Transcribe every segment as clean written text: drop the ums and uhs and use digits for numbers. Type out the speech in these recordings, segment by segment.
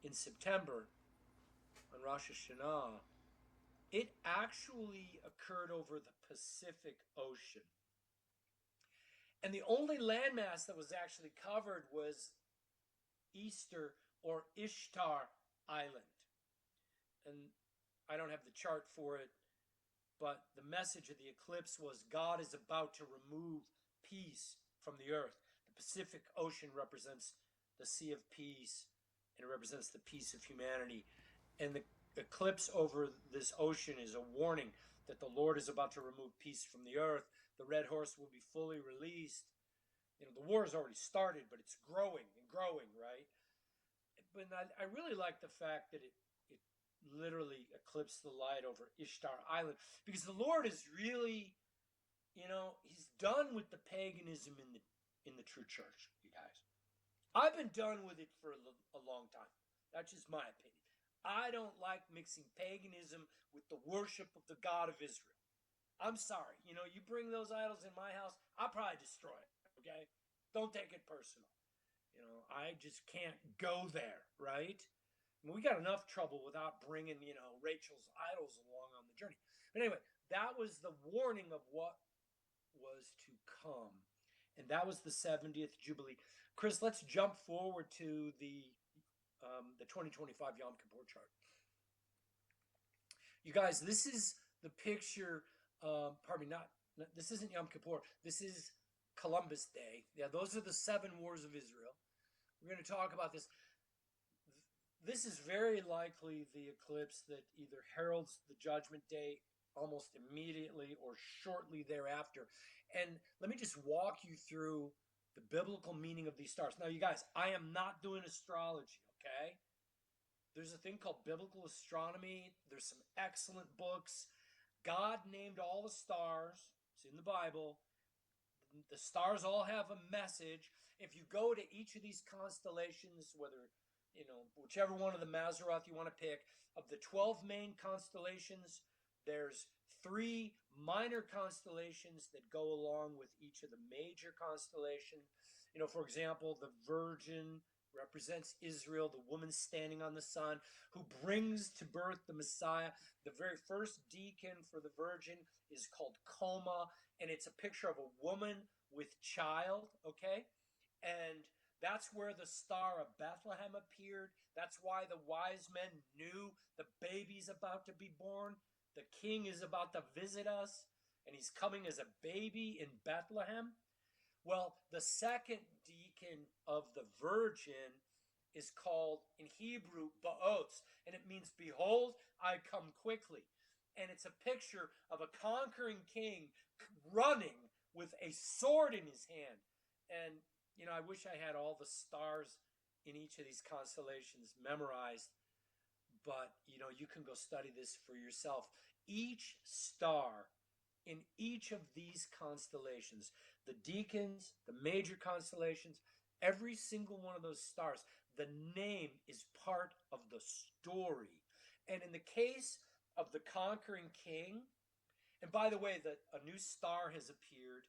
in September on Rosh Hashanah, it actually occurred over the Pacific Ocean. And the only landmass that was actually covered was Easter or Ishtar Island. And I don't have the chart for it, but the message of the eclipse was God is about to remove peace from the earth. The Pacific Ocean represents the Sea of Peace, and it represents the peace of humanity. And the eclipse over this ocean is a warning that the Lord is about to remove peace from the earth. The red horse will be fully released. The war has already started, but it's growing and growing, right? But I really like the fact that it literally eclipsed the light over Ishtar Island, because the Lord is really, he's done with the paganism in the true church, you guys. I've been done with it for a long time. That's just my opinion. I don't like mixing paganism with the worship of the God of Israel. I'm sorry. You bring those idols in my house, I'll probably destroy it, okay? Don't take it personal. I just can't go there, right? I mean, we got enough trouble without bringing, Rachel's idols along on the journey. But anyway, that was the warning of what was to come. And that was the 70th Jubilee. Chris, let's jump forward to the 2025 Yom Kippur chart. You guys, this is the picture, pardon me, this isn't Yom Kippur. This is Columbus Day. Yeah, those are the 7 wars of Israel. We're going to talk about this. This is very likely the eclipse that either heralds the judgment day almost immediately or shortly thereafter. And let me just walk you through the biblical meaning of these stars. Now, you guys, I am not doing astrology, okay? There's a thing called biblical astronomy. There's some excellent books. God named all the stars. It's in the Bible. The stars all have a message. If you go to each of these constellations, whether whichever one of the Mazzaroth you want to pick, of the 12 main constellations, there's 3 minor constellations that go along with each of the major constellations. For example, the Virgin represents Israel, the woman standing on the sun, who brings to birth the Messiah. The very first deacon for the Virgin is called Coma, and it's a picture of a woman with child, okay? And that's where the star of Bethlehem appeared. That's why the wise men knew the baby's about to be born. The king is about to visit us, and he's coming as a baby in Bethlehem. Well, the second deacon of the Virgin is called, in Hebrew, Ba'ots, and it means, behold, I come quickly. And it's a picture of a conquering king running with a sword in his hand. And, I wish I had all the stars in each of these constellations memorized, but, you can go study this for yourself. Each star in each of these constellations, the deacons, the major constellations, every single one of those stars, the name is part of the story. And in the case of the conquering king, and by the way, a new star has appeared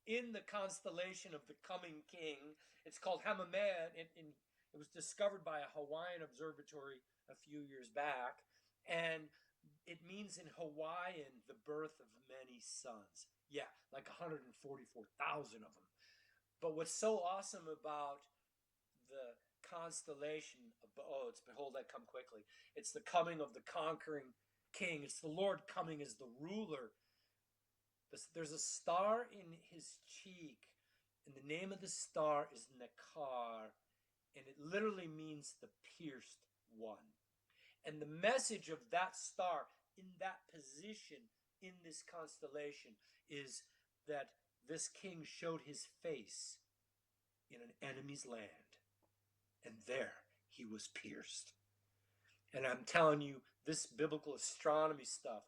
in the constellation of the coming king. It's called Hamameh, and it was discovered by a Hawaiian observatory a few years back. And it means in Hawaiian, the birth of many sons. Yeah, like 144,000 of them. But what's so awesome about the constellation of Ba'ots, behold, I come quickly. It's the coming of the conquering king. It's the Lord coming as the ruler. There's a star in his cheek, and the name of the star is Nekar, and it literally means the pierced one. And the message of that star in that position in this constellation is that this king showed his face in an enemy's land, and there he was pierced. And I'm telling you, this biblical astronomy stuff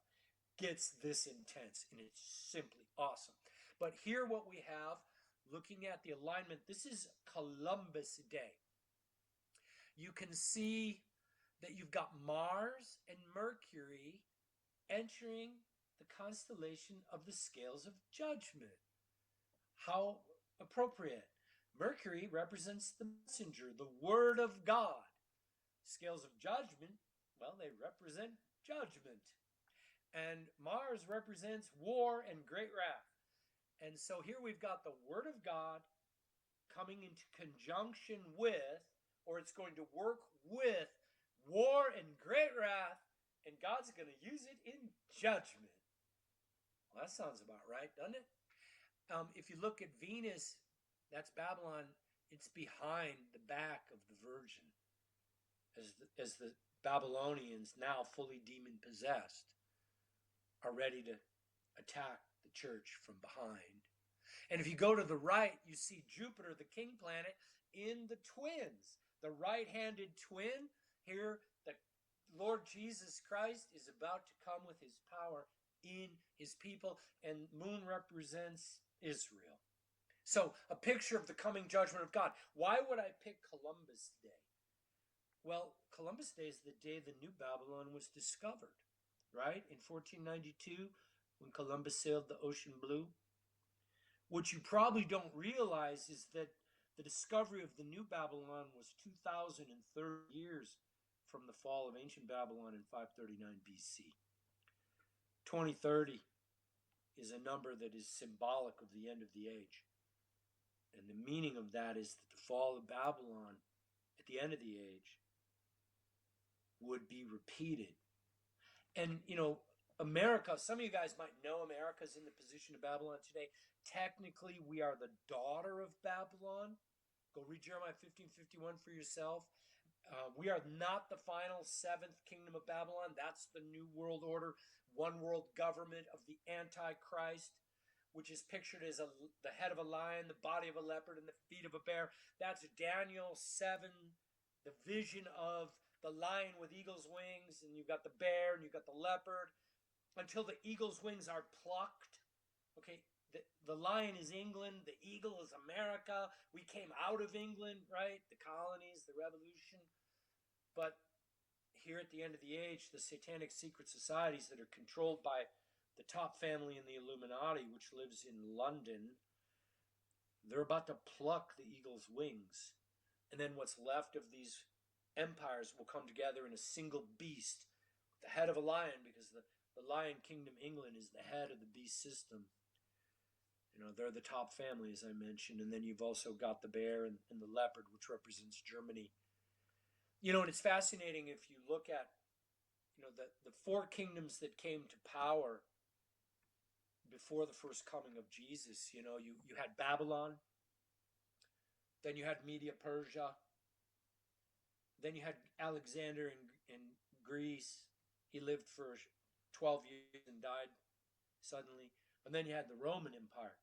gets this intense, and it's simply awesome. But here what we have, looking at the alignment, this is Columbus Day. You can see that you've got Mars and Mercury entering the constellation of the scales of judgment. How appropriate. Mercury represents the messenger, the word of God. Scales of judgment, well, they represent judgment. And Mars represents war and great wrath. And so here we've got the Word of God coming into conjunction with, or it's going to work with, war and great wrath, and God's going to use it in judgment. Well, that sounds about right, doesn't it? If you look at Venus, that's Babylon. It's behind the back of the Virgin, as the Babylonians, now fully demon-possessed, are ready to attack the church from behind. And if you go to the right, you see Jupiter, the king planet, in the twins. The right-handed twin. Here, the Lord Jesus Christ is about to come with his power in his people, and moon represents Israel. So, a picture of the coming judgment of God. Why would I pick Columbus Day? Well, Columbus Day is the day the New Babylon was discovered, right? In 1492, when Columbus sailed the ocean blue. What you probably don't realize is that the discovery of the New Babylon was 2,030 years from the fall of ancient Babylon in 539 BC. 2030 is a number that is symbolic of the end of the age. And the meaning of that is that the fall of Babylon at the end of the age would be repeated. And, America, some of you guys might know America's in the position of Babylon today. Technically, we are the daughter of Babylon. Go read Jeremiah 15:51 for yourself. We are not the final seventh kingdom of Babylon. That's the New World Order, one world government of the Antichrist, which is pictured as the head of a lion, the body of a leopard, and the feet of a bear. That's Daniel 7, the vision of the lion with eagle's wings, and you've got the bear, and you've got the leopard, until the eagle's wings are plucked. Okay, the lion is England, the eagle is America. We came out of England, right? The colonies, the revolution. But here at the end of the age, the satanic secret societies that are controlled by the top family in the Illuminati, which lives in London, they're about to pluck the eagle's wings. And then what's left of these empires will come together in a single beast, the head of a lion, because the Lion Kingdom England is the head of the beast system. They're the top family, as I mentioned. And then you've also got the bear and the leopard, which represents Germany. And it's fascinating if you look at, the four kingdoms that came to power before the first coming of Jesus. You had Babylon, then you had Media Persia, then you had Alexander in Greece. He lived for 12 years and died suddenly. And then you had the Roman Empire.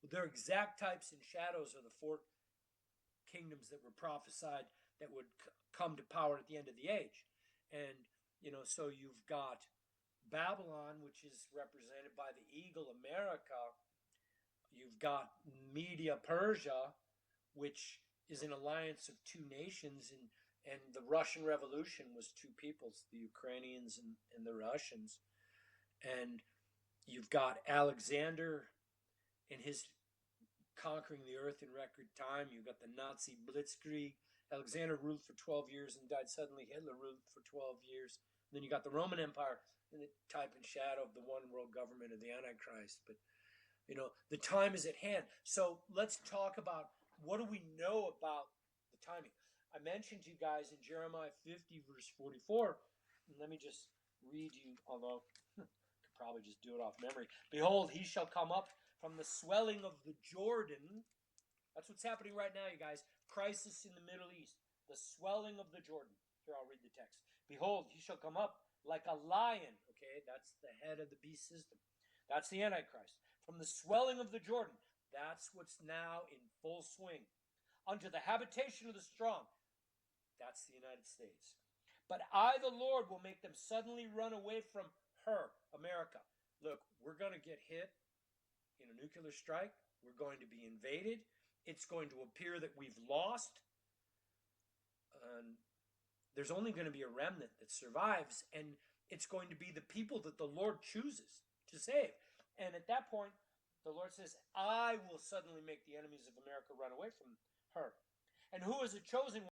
Well, they're exact types and shadows of the four kingdoms that were prophesied that would come to power at the end of the age. And, so you've got Babylon, which is represented by the eagle, America. You've got Media Persia, which is an alliance of two nations, and the Russian Revolution was two peoples, the Ukrainians and the Russians. And you've got Alexander and his conquering the earth in record time. You've got the Nazi Blitzkrieg. Alexander ruled for 12 years and died suddenly. Hitler ruled for 12 years. And then you got the Roman Empire in the type and shadow of the one world government of the Antichrist. But, the time is at hand. So let's talk about, what do we know about the timing? I mentioned to you guys in Jeremiah 50, verse 44, and let me just read you, although I could probably just do it off memory. Behold, he shall come up from the swelling of the Jordan. That's what's happening right now, you guys. Crisis in the Middle East. The swelling of the Jordan. Here, I'll read the text. Behold, he shall come up like a lion. Okay, that's the head of the beast system. That's the Antichrist. From the swelling of the Jordan. That's what's now in full swing. Unto the habitation of the strong. That's the United States. But I, the Lord, will make them suddenly run away from her, America. Look, we're going to get hit in a nuclear strike. We're going to be invaded. It's going to appear that we've lost. There's only going to be a remnant that survives, and it's going to be the people that the Lord chooses to save. And at that point, the Lord says, I will suddenly make the enemies of America run away from her. And who is a chosen one?